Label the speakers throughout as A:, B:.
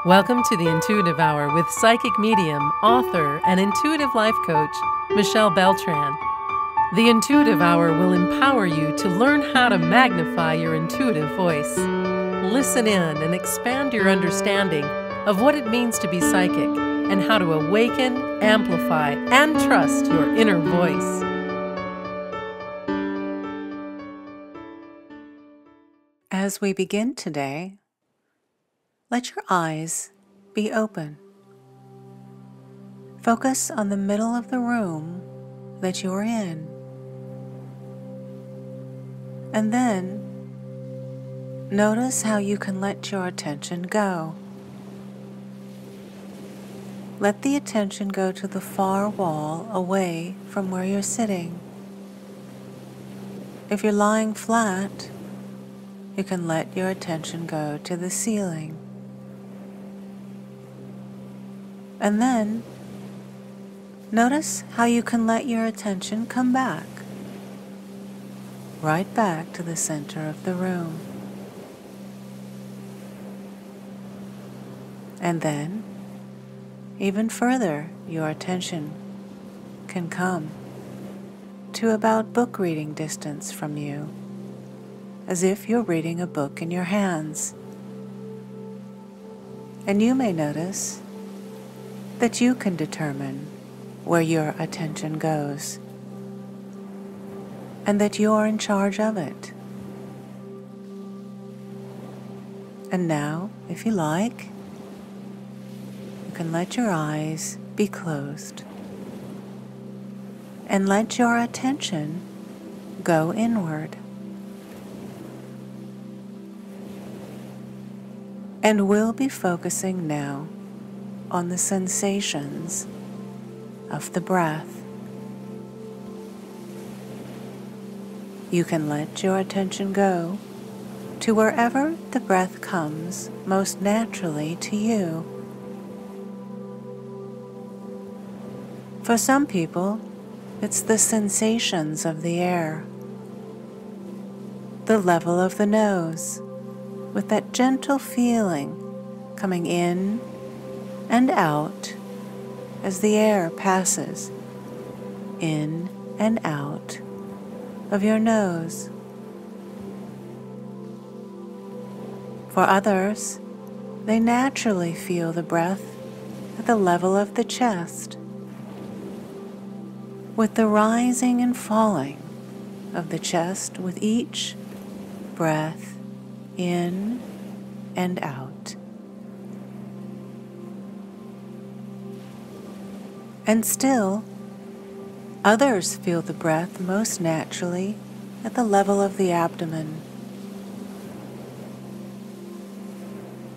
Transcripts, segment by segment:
A: Welcome to the Intuitive Hour with psychic medium, author, and intuitive life coach, Michelle Beltran. The Intuitive Hour will empower you to learn how to magnify your intuitive voice. Listen in and expand your understanding of what it means to be psychic and how to awaken, amplify, and trust your inner voice.
B: As we begin today, let your eyes be open. Focus on the middle of the room that you're in. And then notice how you can let your attention go. Let the attention go to the far wall away from where you're sitting. If you're lying flat, you can let your attention go to the ceiling. And then notice how you can let your attention come back, right back to the center of the room. And then, even further, your attention can come to about book reading distance from you, as if you're reading a book in your hands. And you may notice that you can determine where your attention goes, and that you're in charge of it. And now, if you like, you can let your eyes be closed and let your attention go inward. And we'll be focusing now on the sensations of the breath. You can let your attention go to wherever the breath comes most naturally to you. For some people, it's the sensations of the air, the level of the nose, with that gentle feeling coming in and out as the air passes in and out of your nose. For others, they naturally feel the breath at the level of the chest, with the rising and falling of the chest with each breath in and out. And still, others feel the breath most naturally at the level of the abdomen.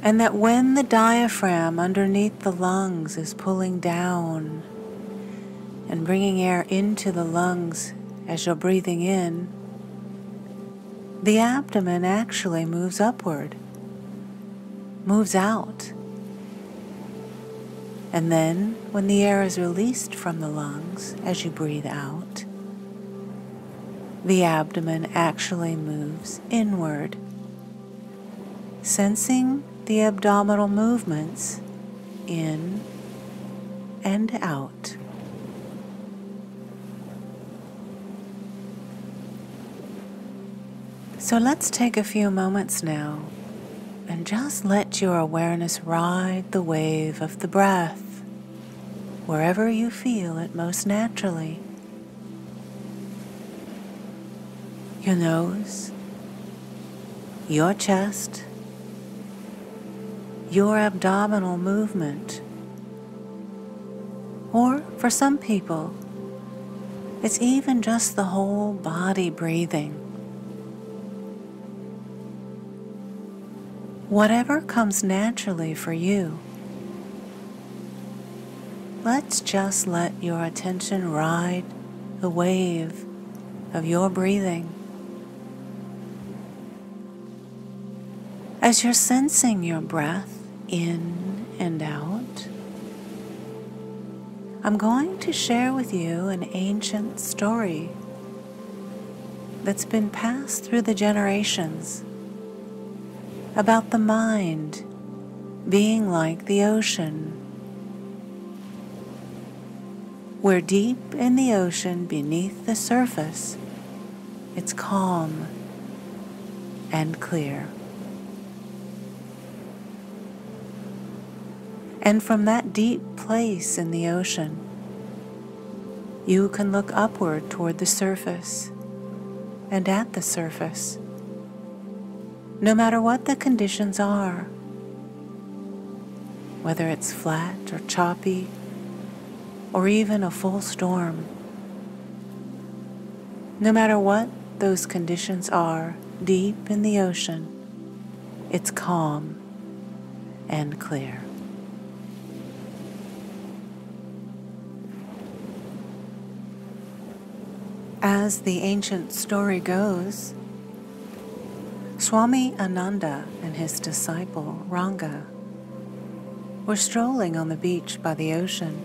B: And that when the diaphragm underneath the lungs is pulling down and bringing air into the lungs as you're breathing in, the abdomen actually moves upward, moves out. And then, when the air is released from the lungs as you breathe out, the abdomen actually moves inward, sensing the abdominal movements in and out. So let's take a few moments now and just let your awareness ride the wave of the breath wherever you feel it most naturally. Your nose, your chest, your abdominal movement. Or for some people, it's even just the whole body breathing. Whatever comes naturally for you, let's just let your attention ride the wave of your breathing. As you're sensing your breath in and out, I'm going to share with you an ancient story that's been passed through the generations about the mind being like the ocean, where deep in the ocean beneath the surface, it's calm and clear. And from that deep place in the ocean, you can look upward toward the surface and at the surface, no matter what the conditions are, whether it's flat or choppy, or even a full storm. No matter what those conditions are deep in the ocean, it's calm and clear. As the ancient story goes, Swami Ananda and his disciple Ranga were strolling on the beach by the ocean.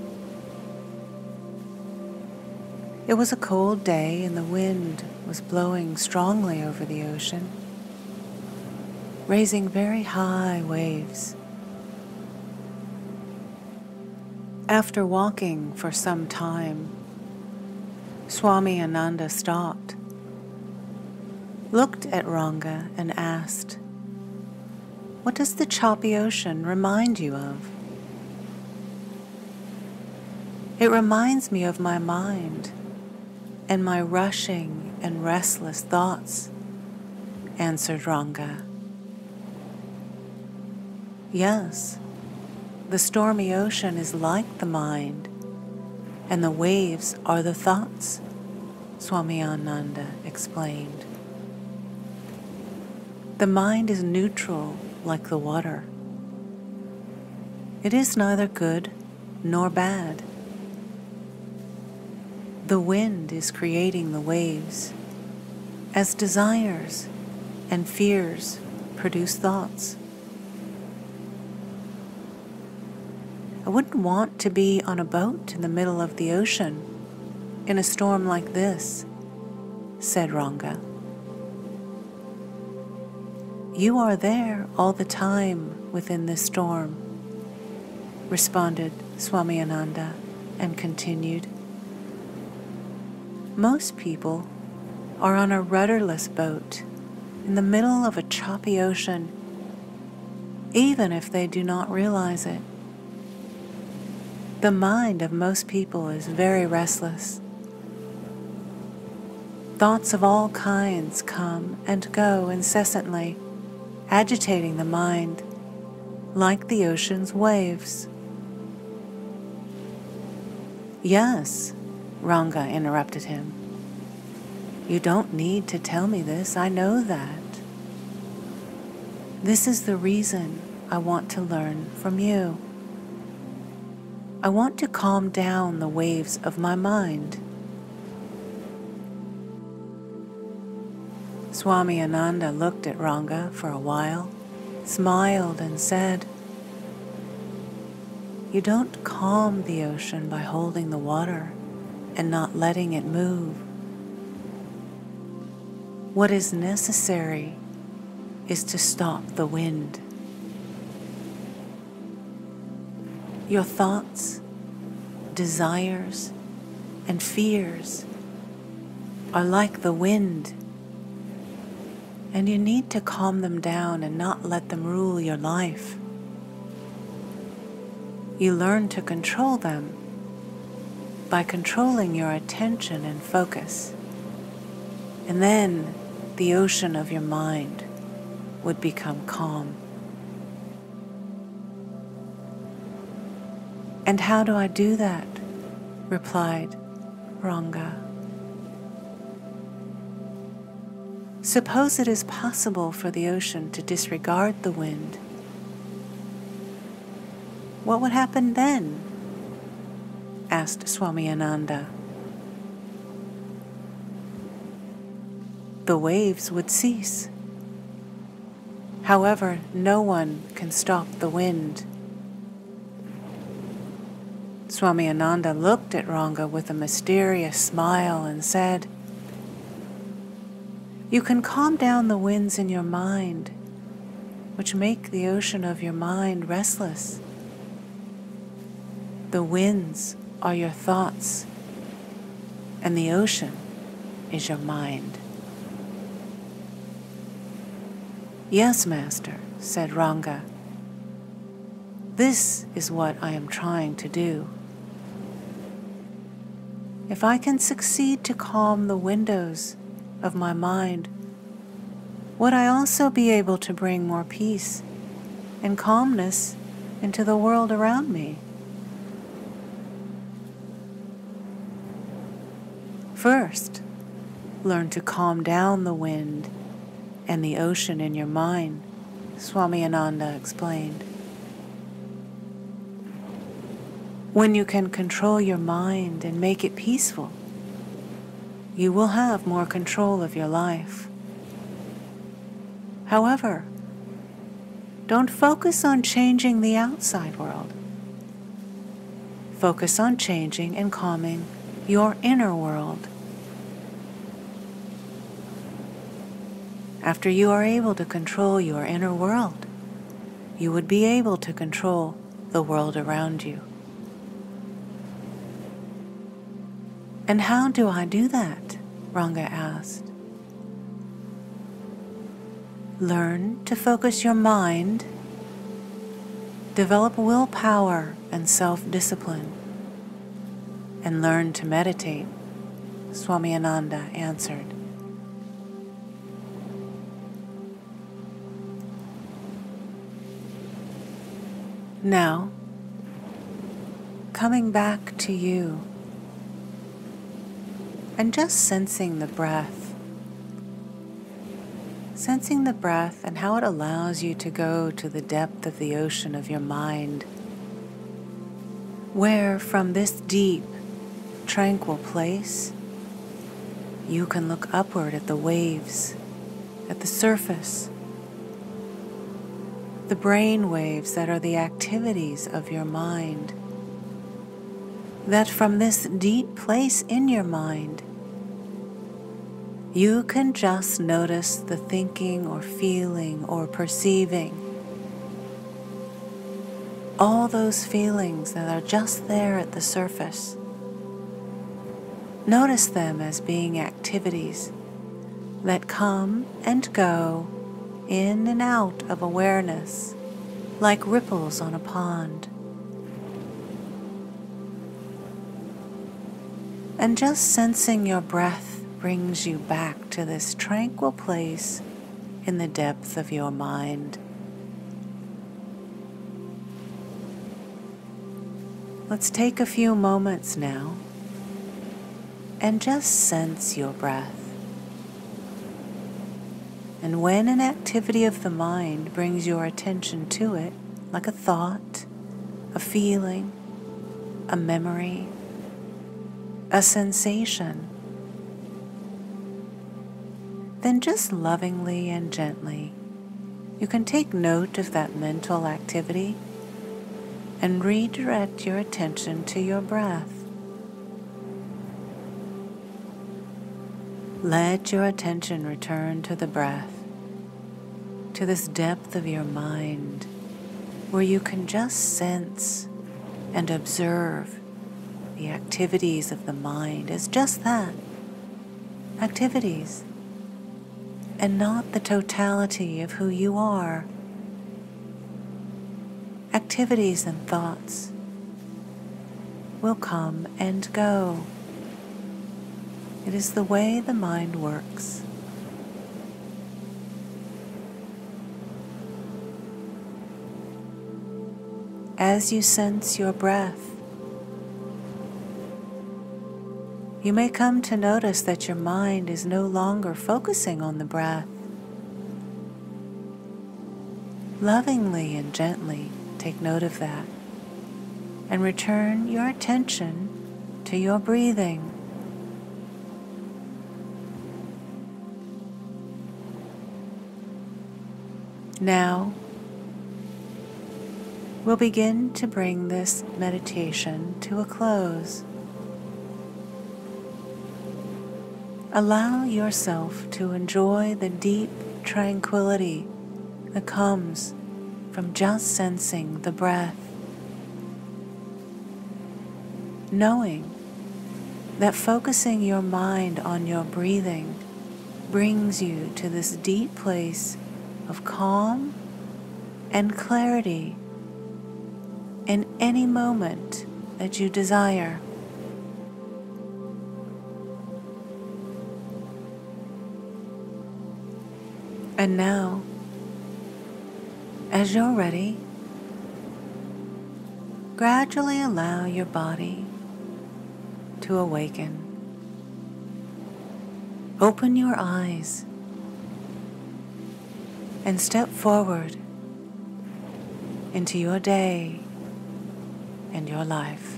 B: It was a cold day and the wind was blowing strongly over the ocean, raising very high waves. After walking for some time, Swami Ananda stopped, looked at Ranga and asked, "What does the choppy ocean remind you of?" "It reminds me of my mind and my rushing and restless thoughts," answered Ranga. "Yes, the stormy ocean is like the mind, and the waves are the thoughts," Swami Ananda explained. "The mind is neutral like the water. It is neither good nor bad. The wind is creating the waves, as desires and fears produce thoughts. I wouldn't want to be on a boat in the middle of the ocean in a storm like this," said Ranga. "You are there all the time within this storm," responded Swami Ananda and continued. "Most people are on a rudderless boat in the middle of a choppy ocean, even if they do not realize it. The mind of most people is very restless. Thoughts of all kinds come and go incessantly, agitating the mind like the ocean's waves." "Yes," Ranga interrupted him. "You don't need to tell me this, I know that. This is the reason I want to learn from you. I want to calm down the waves of my mind." Swami Ananda looked at Ranga for a while, smiled and said, "You don't calm the ocean by holding the water and not letting it move. What is necessary is to stop the wind. Your thoughts, desires, and fears are like the wind, and you need to calm them down and not let them rule your life. You learn to control them by controlling your attention and focus, and then the ocean of your mind would become calm." "And how do I do that?" replied Ranga. "Suppose it is possible for the ocean to disregard the wind. What would happen then?" asked Swami Ananda. "The waves would cease. However, no one can stop the wind." Swami Ananda looked at Ranga with a mysterious smile and said, "You can calm down the winds in your mind which make the ocean of your mind restless. The winds are your thoughts, and the ocean is your mind. Yes, Master, said Ranga. This is what I am trying to do. If I can succeed to calm the windows of my mind, would I also be able to bring more peace and calmness into the world around me? First, learn to calm down the wind and the ocean in your mind, Swami Ananda explained. When you can control your mind and make it peaceful, you will have more control of your life. However, don't focus on changing the outside world. Focus on changing and calming your inner world. After you are able to control your inner world, you would be able to control the world around you. And how do I do that? Ranga asked. Learn to focus your mind, develop willpower and self-discipline, and learn to meditate, Swami Ananda answered. Now, coming back to you and just sensing the breath. Sensing the breath and how it allows you to go to the depth of the ocean of your mind, where from this deep, tranquil place, you can look upward at the waves, at the surface, the brain waves that are the activities of your mind, that from this deep place in your mind, you can just notice the thinking or feeling or perceiving. All those feelings that are just there at the surface. Notice them as being activities that come and go in and out of awareness, like ripples on a pond. And just sensing your breath brings you back to this tranquil place in the depth of your mind. Let's take a few moments now and just sense your breath. And when an activity of the mind brings your attention to it, like a thought, a feeling, a memory, a sensation, then just lovingly and gently, you can take note of that mental activity and redirect your attention to your breath. Let your attention return to the breath, to this depth of your mind, where you can just sense and observe the activities of the mind as just that, activities, and not the totality of who you are. Activities and thoughts will come and go. It is the way the mind works. As you sense your breath, you may come to notice that your mind is no longer focusing on the breath. Lovingly and gently take note of that and return your attention to your breathing. Now, we'll begin to bring this meditation to a close. Allow yourself to enjoy the deep tranquility that comes from just sensing the breath, knowing that focusing your mind on your breathing brings you to this deep place of calm and clarity in any moment that you desire. And now, as you're ready, gradually allow your body to awaken. Open your eyes and step forward into your day and your life.